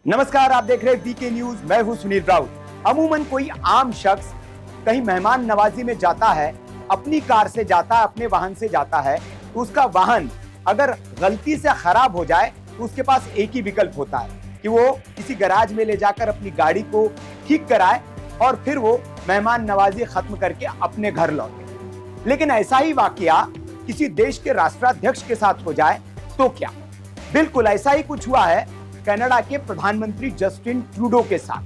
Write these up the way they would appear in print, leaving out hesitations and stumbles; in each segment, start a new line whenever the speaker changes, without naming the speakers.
नमस्कार, आप देख रहे हैं वीके न्यूज। मैं हूं सुनील राउत। अमूमन कोई आम शख्स कहीं मेहमान नवाजी में जाता है, अपनी कार से जाता है, अपने वाहन से जाता है, तो उसका वाहन अगर गलती से खराब हो जाए तो उसके पास एक ही विकल्प होता है कि वो किसी गैराज में ले जाकर अपनी गाड़ी को ठीक कराए और फिर वो मेहमान नवाजी खत्म करके अपने घर लौटे। लेकिन ऐसा ही वाकया किसी देश के राष्ट्राध्यक्ष के साथ हो जाए तो क्या? बिल्कुल ऐसा ही कुछ हुआ है कनाडा के प्रधानमंत्री जस्टिन ट्रूडो के साथ।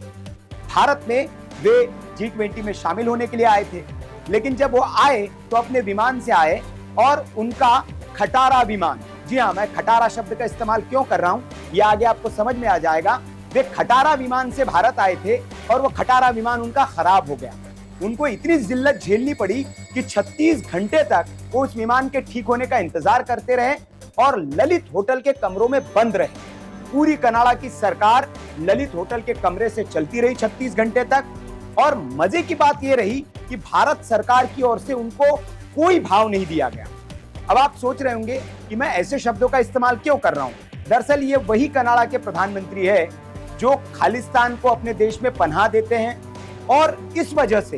भारत में वे G20 में शामिल होने के लिए आए थे, लेकिन जब वो आए तो अपने विमान से आए और उनका खटारा विमान, जी हाँ, मैं खटारा शब्द का इस्तेमाल क्यों कर रहा हूं ये आगे आपको समझ में आ जाएगा। वे खटारा विमान से भारत आए थे और वो खटारा विमान उनका खराब हो गया। उनको इतनी जिल्लत झेलनी पड़ी कि 36 घंटे तक वो उस विमान के ठीक होने का इंतजार करते रहे और ललित होटल के कमरों में बंद रहे। पूरी कनाडा की सरकार ललित होटल के कमरे से चलती रही 36 घंटे तक। और मजे की बात यह रही कि भारत सरकार की ओर से उनको कोई भाव नहीं दिया गया। अब आप सोच रहे होंगे कि मैं ऐसे शब्दों का इस्तेमाल क्यों कर रहा हूं। दरअसल ये वही कनाडा के प्रधानमंत्री है जो खालिस्तान को अपने देश में पनाह देते हैं और इस वजह से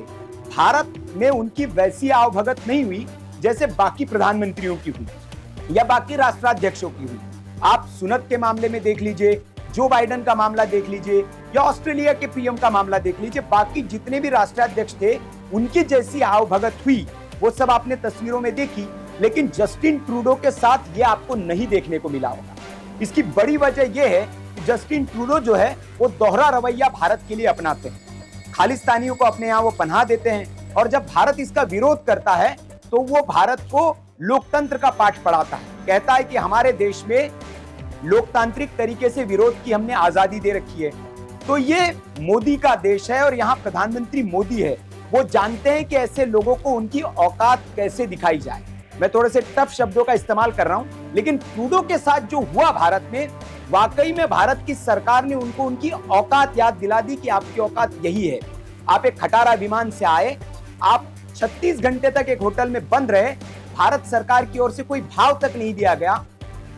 भारत में उनकी वैसी आवभगत नहीं हुई जैसे बाकी प्रधानमंत्रियों की हुई या बाकी राष्ट्राध्यक्षों की हुई। आप सुनक के मामले में देख लीजिए, जो बाइडेन का मामला देख लीजिए या ऑस्ट्रेलिया के पीएम का मामला देख लीजिए, बाकी जितने भी राष्ट्राध्यक्ष थे उनकी जैसी आवभगत हुई वो सब आपने तस्वीरों में देखी। लेकिन जस्टिन ट्रूडो के साथ ये आपको नहीं देखने को मिला होगा। इसकी बड़ी वजह यह है कि जस्टिन ट्रूडो जो है वो दोहरा रवैया भारत के लिए अपनाते हैं। खालिस्तानियों को अपने यहाँ वो पनाह देते हैं और जब भारत इसका विरोध करता है तो वो भारत को लोकतंत्र का पाठ पढ़ाता है। कहता है कि हमारे देश में लोकतांत्रिक तरीके से विरोध की हमने आजादी दे रखी है। तो ये मोदी का देश है और यहाँ प्रधानमंत्री मोदी है। वो जानते हैं कि ऐसे लोगों को उनकी औकात कैसे दिखाई जाए। मैं थोड़े से टफ शब्दों का इस्तेमाल कर रहा हूं, लेकिन ट्रूडो के साथ जो हुआ भारत में, वाकई में भारत की सरकार ने उनको उनकी औकात याद दिला दी कि आपकी औकात यही है। आप एक खटारा विमान से आए, आप 36 घंटे तक एक होटल में बंद रहे, भारत सरकार की ओर से कोई भाव तक नहीं दिया गया।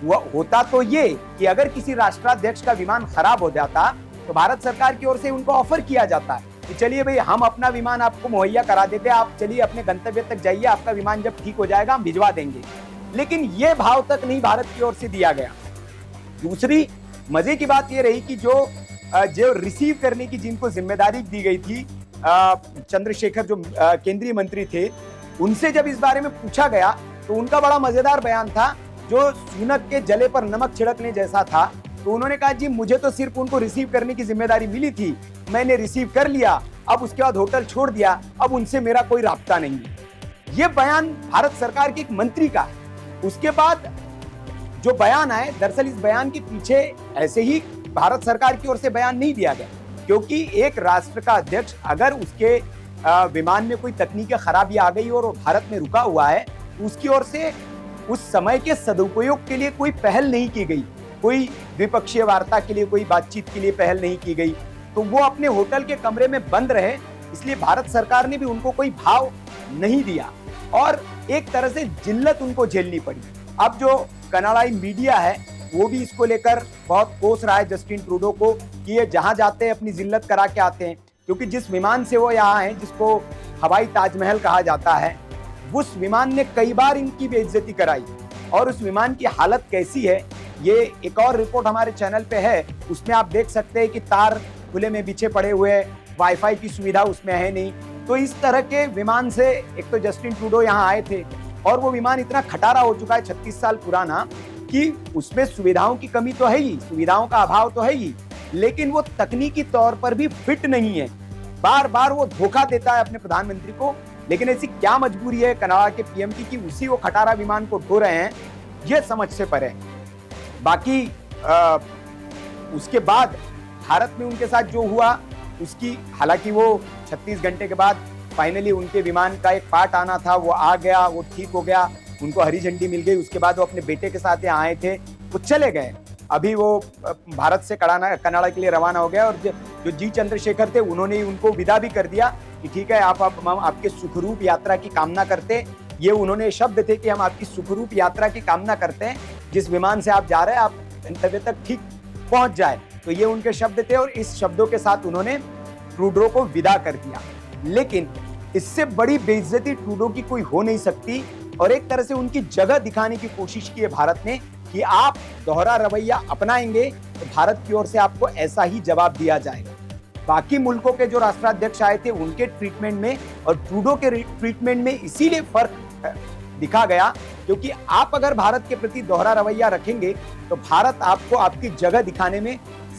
वह होता तो ये कि अगर किसी राष्ट्राध्यक्ष का विमान खराब हो जाता तो भारत सरकार की ओर से उनको ऑफर किया जाता है कि चलिए भाई, हम अपना विमान आपको मुहैया करा देते हैं, आप चलिए अपने गंतव्य तक जाइए, आपका विमान जब ठीक हो जाएगा हम भिजवा देंगे। लेकिन ये भाव तक नहीं भारत की ओर से दिया गया। दूसरी मजे की बात ये रही कि जो रिसीव करने की जिनको जिम्मेदारी दी गई थी, चंद्रशेखर जो केंद्रीय मंत्री थे, उनसे जब इस बारे में पूछा गया तो उनका बड़ा मजेदार बयान था जो सुनक के जले पर नमक छिड़कने जैसा था। तो उन्होंने कहा, जी मुझे तो सिर्फ उनको रिसीव करने की जिम्मेदारी मिली थी, मैंने रिसीव कर लिया, अब उसके बाद होटल छोड़ दिया, अब उनसे मेरा कोई राब्ता नहीं है। ये बयान भारत सरकार के एक मंत्री का है। उसके बाद जो बयान आए, दरअसल इस बयान के पीछे ऐसे ही भारत सरकार की ओर से बयान नहीं दिया गया, क्योंकि एक राष्ट्र का अध्यक्ष अगर उसके विमान में कोई तकनीकी खराबी आ गई और वो भारत में रुका हुआ है, उसकी ओर से उस समय के सदुपयोग के लिए कोई पहल नहीं की गई, कोई द्विपक्षीय वार्ता के लिए, कोई बातचीत के लिए पहल नहीं की गई, तो वो अपने होटल के कमरे में बंद रहे। इसलिए भारत सरकार ने भी उनको कोई भाव नहीं दिया और एक तरह से जिल्लत उनको झेलनी पड़ी। अब जो कनाडाई मीडिया है वो भी इसको लेकर बहुत कोस रहा है जस्टिन ट्रूडो को कि ये जहां जाते हैं अपनी जिल्लत करा के आते हैं, क्योंकि जिस विमान से वो यहाँ है, जिसको हवाई ताजमहल कहा जाता है, उस विमान ने कई बार इनकी बेइज्जती कराई। और उस विमान की हालत कैसी है, ये एक और रिपोर्ट हमारे चैनल पे है, उसमें आप देख सकते हैं कि तार खुले में बिछे पड़े हुए, वाईफाई की सुविधा उसमें है नहीं। तो इस तरह के विमान से एक तो जस्टिन ट्रूडो यहाँ आए थे और वो विमान इतना खटारा हो चुका है, 36 साल पुराना, कि उसमें सुविधाओं की कमी तो है ही, सुविधाओं का अभाव तो है ही, लेकिन वो तकनीकी तौर पर भी फिट नहीं है। बार बार वो धोखा देता है अपने प्रधानमंत्री को। लेकिन ऐसी क्या मजबूरी है कनाडा के पीएम की कि उसी वो खटारा विमान को ढो रहे हैं, ये समझ से परे है। बाकी उसके बाद भारत में उनके साथ जो हुआ उसकी, हालांकि वो 36 घंटे के बाद फाइनली उनके विमान का एक पार्ट आना था, वो आ गया, वो ठीक हो गया, उनको हरी झंडी मिल गई। उसके बाद वो अपने बेटे के साथ यहाँ आए थे, वो चले गए। अभी वो भारत से कनाडा के लिए रवाना हो गया और जो जी चंद्रशेखर थे उन्होंने उनको विदा भी कर दिया कि ठीक है, आप आपके सुखरूप यात्रा की कामना करते। ये उन्होंने शब्द थे कि हम आपकी सुखरूप यात्रा की कामना करते हैं, जिस विमान से आप जा रहे हैं आप गंतव्य तक ठीक पहुंच जाए। तो ये उनके शब्द थे और इस शब्दों के साथ उन्होंने ट्रूडो को विदा कर दिया। लेकिन इससे बड़ी बेइज्जती ट्रूडो की कोई हो नहीं सकती और एक तरह से उनकी जगह दिखाने की कोशिश की है भारत ने कि आप दोहरा रवैया अपनाएंगे तो भारत की ओर से आपको ऐसा ही जवाब दिया जाएगा। बाकी मुल्कों के जो राष्ट्राध्यक्ष आए थे उनके ट्रीटमेंट में और ट्रूडो के ट्रीटमेंट में इसीलिए फर्क दिखा गया क्योंकि आप अगर भारत के प्रति दोहरा रवैया रखेंगे तो भारत आपको आपकी जगह दिखाने में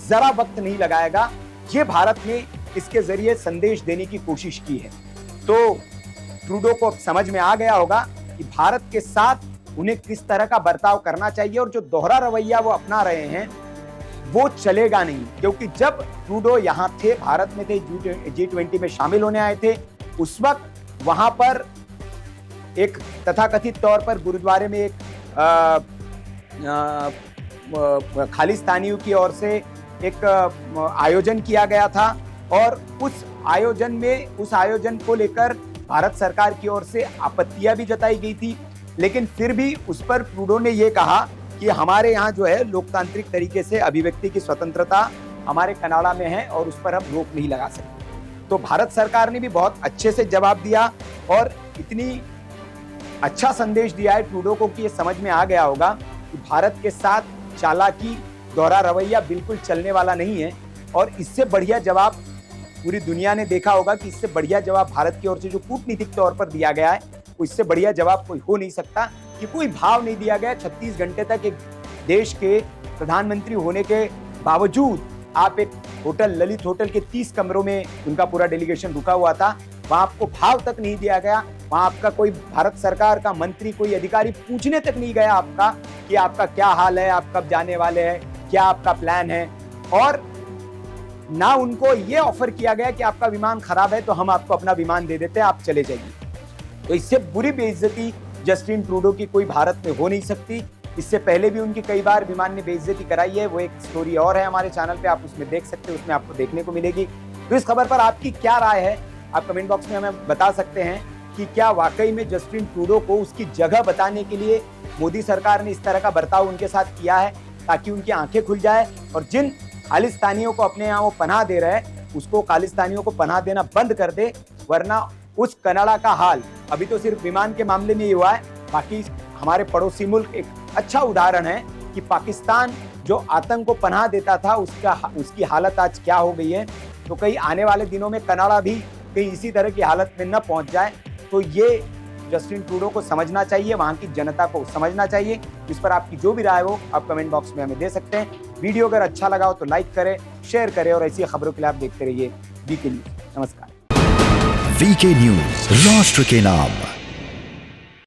जरा वक्त नहीं लगाएगा। ये भारत ने इसके जरिए संदेश देने की कोशिश की है। तो ट्रूडो को समझ में आ गया होगा कि भारत के साथ उन्हें किस तरह का बर्ताव करना चाहिए और जो दोहरा रवैया वो अपना रहे हैं वो चलेगा नहीं, क्योंकि जब ट्रूडो यहाँ थे, भारत में थे, G20 में शामिल होने आए थे, उस वक्त वहां पर एक तथाकथित तौर पर गुरुद्वारे में एक खालिस्तानियों की ओर से एक आयोजन किया गया था और उस आयोजन को लेकर भारत सरकार की ओर से आपत्तियां भी जताई गई थी। लेकिन फिर भी उस पर ट्रूडो ने ये कहा कि हमारे यहाँ जो है लोकतांत्रिक तरीके से अभिव्यक्ति की स्वतंत्रता हमारे कनाडा में है और उस पर हम रोक नहीं लगा सकते। तो भारत सरकार ने भी बहुत अच्छे से जवाब दिया और इतनी अच्छा संदेश दिया है ट्रूडो को कि ये समझ में आ गया होगा कि भारत के साथ चालाकी, दोहरा रवैया बिल्कुल चलने वाला नहीं है। और इससे बढ़िया जवाब पूरी दुनिया ने देखा होगा कि इससे बढ़िया जवाब भारत की ओर से जो कूटनीतिक तौर पर दिया गया है इससे बढ़िया जवाब कोई हो नहीं सकता कि कोई भाव नहीं दिया गया। 36 घंटे तक एक देश के प्रधानमंत्री होने के बावजूद आप एक होटल, ललित होटल के 30 कमरों में उनका पूरा डेलीगेशन रुका हुआ था, वहां आपको भाव तक नहीं दिया गया। वहां आपका कोई भारत सरकार का मंत्री, कोई अधिकारी पूछने तक नहीं गया आपका कि आपका क्या हाल है, आप कब जाने वाले हैं, क्या आपका प्लान है। और ना उनको ये ऑफर किया गया कि आपका विमान खराब है तो हम आपको अपना विमान दे देते हैं, आप चले जाइए। तो इससे बुरी बेइज्जती जस्टिन ट्रूडो की कोई भारत में हो नहीं सकती। इससे पहले भी उनकी कई बार विमान ने बेइज्जती कराई है, वो एक स्टोरी और है हमारे चैनल पे, आप उसमें देख सकते हैं, उसमें आपको देखने को मिलेगी। तो इस खबर पर आपकी क्या राय है, आप कमेंट बॉक्स में हमें बता सकते हैं कि क्या वाकई में जस्टिन ट्रूडो को उसकी जगह बताने के लिए मोदी सरकार ने इस तरह का बर्ताव उनके साथ किया है ताकि उनकी आंखें खुल जाए और जिन खालिस्तानियों को अपने यहाँ वो पनाह दे रहे हैं उसको खालिस्तानियों को पनाह देना बंद कर दे, वरना उस कनाडा का हाल अभी तो सिर्फ विमान के मामले में ही हुआ है, बाकी हमारे पड़ोसी मुल्क एक अच्छा उदाहरण है कि पाकिस्तान जो आतंक को पनाह देता था उसकी हालत आज क्या हो गई है। तो कहीं आने वाले दिनों में कनाडा भी कहीं इसी तरह की हालत में न पहुंच जाए। तो ये जस्टिन ट्रूडो को समझना चाहिए, वहां की जनता को समझना चाहिए। इस पर आपकी जो भी राय हो आप कमेंट बॉक्स में हमें दे सकते हैं। वीडियो अगर अच्छा लगा हो तो लाइक करें, शेयर करें और ऐसी खबरों के लिए आप देखते रहिए वीके न्यूज। नमस्कार।
वीके न्यूज, राष्ट्र के नाम।